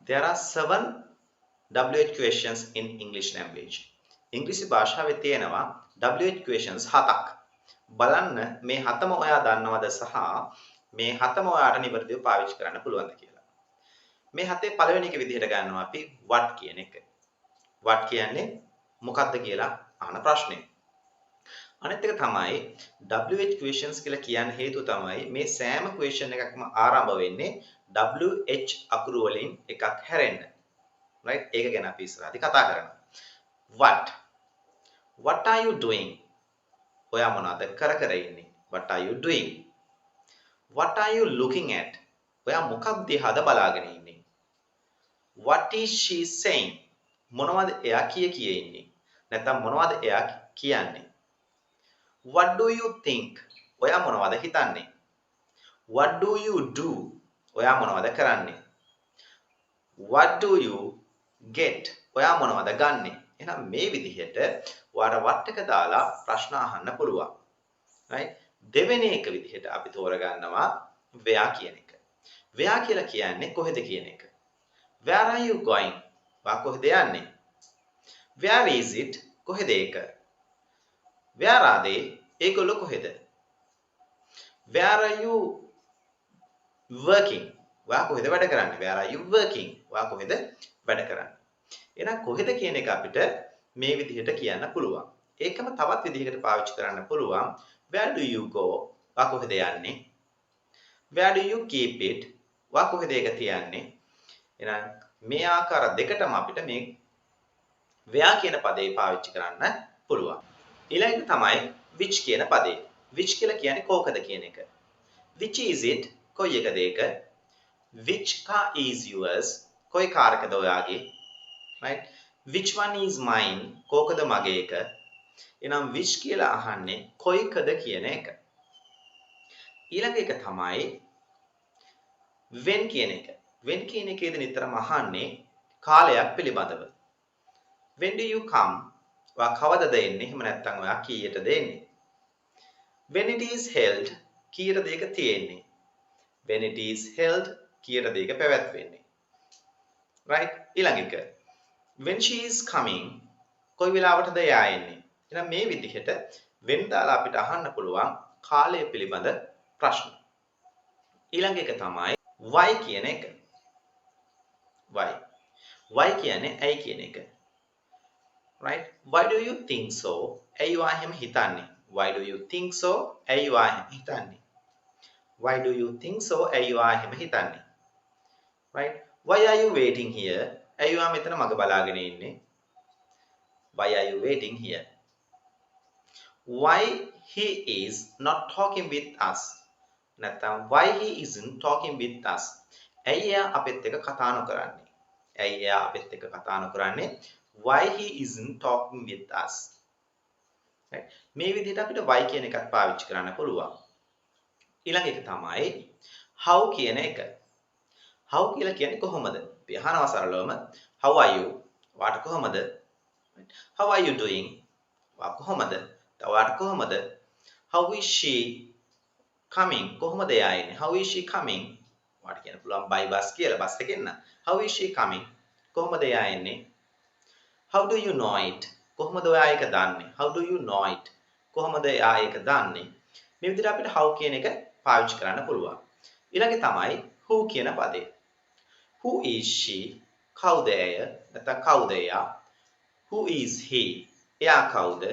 There are 7 WH questions in English language. ඉංග්‍රීසි භාෂාවේ තියෙනවා WH questions 7ක්. බලන්න මේ හතම ඔයා දන්නවද සහ මේ හතම ඔයාට නිවැරදිව පාවිච්චි කරන්න පුළුවන්ද කියලා. මේ හතේ පළවෙනි එක විදිහට ගන්නවා අපි what කියන එක. what කියන්නේ මොකක්ද කියලා අහන ප්‍රශ්නේ. අනිත් එක තමයි WH questions කියලා කියන්න හේතුව තමයි මේ සෑම question එකක්ම ආරම්භ වෙන්නේ WH අකුරු වලින් එකක් හැරෙන්න. right? ඒක ගැන අපි ඉස්සරහදී කතා කරනවා. What are you doing? ඔයා මොනවද කර ඉන්නේ? What are you doing? What are you looking at? ඔයා මොකක් දිහාද බලාගෙන ඉන්නේ? What is she saying? මොනවද එයා කිය ඉන්නේ? නැත්නම් මොනවද එයා කියන්නේ? What do you think? ඔයා මොනවද හිතන්නේ? What do you do? ඔයා මොනවද කරන්නේ? What do you get? ඔයා මොනවද ගන්නෙ? එහෙනම් මේ විදිහට ඔයාට what එක දාලා ප්‍රශ්න අහන්න පුළුවන්. right? දෙවෙනි එක විදිහට අපි තෝරගන්නවා where කියන එක. where කියලා කියන්නේ කොහෙද කියන එක. Where are you going? ඔයා කොහෙද යන්නේ? Where is it? කොහෙද ඒක? Where are they? ඒගොල්ලෝ කොහෙද? Where are you working? ඔයා කොහෙද වැඩ කරන්නේ? Where are you working? ඔයා කොහෙද වැඩ කරන්නේ? එහෙනම් කොහෙද කියන එක අපිට මේ විදිහට කියන්න පුළුවන්. ඒකම තවත් විදිහකට පාවිච්චි කරන්න පුළුවන්. Where do you go? ඔයා කොහෙද යන්නේ? Where do you keep it? ඔයා කොහෙද ඒක තියන්නේ? එහෙනම් මේ ආකාර දෙකටම අපිට මේ where කියන පදේ පාවිච්චි කරන්න පුළුවන්. ඊළඟට තමයි which කියන පදේ. which කියලා කියන්නේ කෝකද කියන එක. which is it? කොයි එකද ඒක? which car is yours? කොයි කාර් එකද ඔයාගේ? right? which one is mine? කෝකද මගේ එක? එහෙනම් which කියලා අහන්නේ කොයිකද කියන එක. ඊළඟ එක තමයි when කියන එක. when කියන එකේදී නිතරම අහන්නේ කාලයක් පිළිබඳව. when do you come? ඔයා කවදද එන්නේ? එහෙම නැත්නම් ඔයා කීයටද එන්නේ? when it is held කීයටද ඒක තියෙන්නේ? when it is held කීයටද ඒක පැවැත්වෙන්නේ? right? ඊළඟ එක when she is coming කොයි වෙලාවටද එයා එන්නේ? එහෙනම් මේ විදිහට when දාලා අපිට අහන්න පුළුවන් කාලය පිළිබඳ ප්‍රශ්න. ඊළඟ එක තමයි why කියන එක. why කියන්නේ ඇයි කියන එක. right? why do you think so? ඇයි ඔයා එහෙම හිතන්නේ? why do you think so? ඇයි ඔයා එහෙම හිතන්නේ? why do you think so? ඇයි ඔයා එහෙම හිතන්නේ? right? why are you waiting here? ඇයි ඔයා මෙතන මග බලාගෙන ඉන්නේ? why are you waiting here? why he is not talking with us? නැත්නම් why he isn't talking with us? ඇයි එයා අපෙත් එක්ක කතා නොකරන්නේ? ඇයි එයා අපෙත් එක්ක කතා නොකරන්නේ? why he isn't talking with us? right? මේ විදිහට අපිට why කියන එකත් පාවිච්චි කරන්න පුළුවන්. ඊළඟ එක තමයි how කියන එක. how කියලා කියන්නේ කොහොමද? අපි අහනවා සරලවම how are you? වාට කොහොමද? how are you doing? වා කොහොමද? තවාට කොහොමද? how is she coming? කොහොමද එයා එන්නේ? how is she coming? වාට කියන්න පුළුවන් by bus කියලා බස් එකෙන් න. how is she coming? කොහොමද එයා එන්නේ? how do you know it? කොහොමද ඔයා ඒක දන්නේ? how do you know it? කොහොමද එයා ඒක දන්නේ? මේ විදිහට අපිට how කියන එක පාවිච්චි කරන්න පුළුවන්. ඊළඟ තමයි who කියන පදේ. who is she? කවුද එය? නැත්නම් කවුද එයා? who is he? එයා කවුද?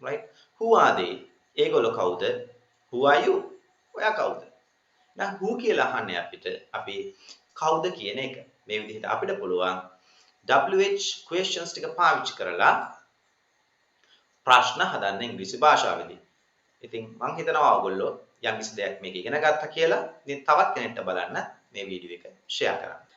right? who are they? ඒගොල්ලෝ කවුද? who are you? ඔයා කවුද? දැන් who කියලා අහන්නේ අපිට අපි කවුද කියන එක. මේ විදිහට අපිට පුළුවන් WH questions ටික පාවිච්චි කරලා ප්‍රශ්න හදන්න ඉංග්‍රීසි භාෂාවේදී. ඉතින් මම හිතනවා ඔයගොල්ලෝ යම්කිසි දෙයක් මේක ඉගෙන ගත්තා කියලා. ඉතින් තවත් කෙනෙක්ට බලන්න මේ වීඩියෝ එක ෂෙයා කරන්න.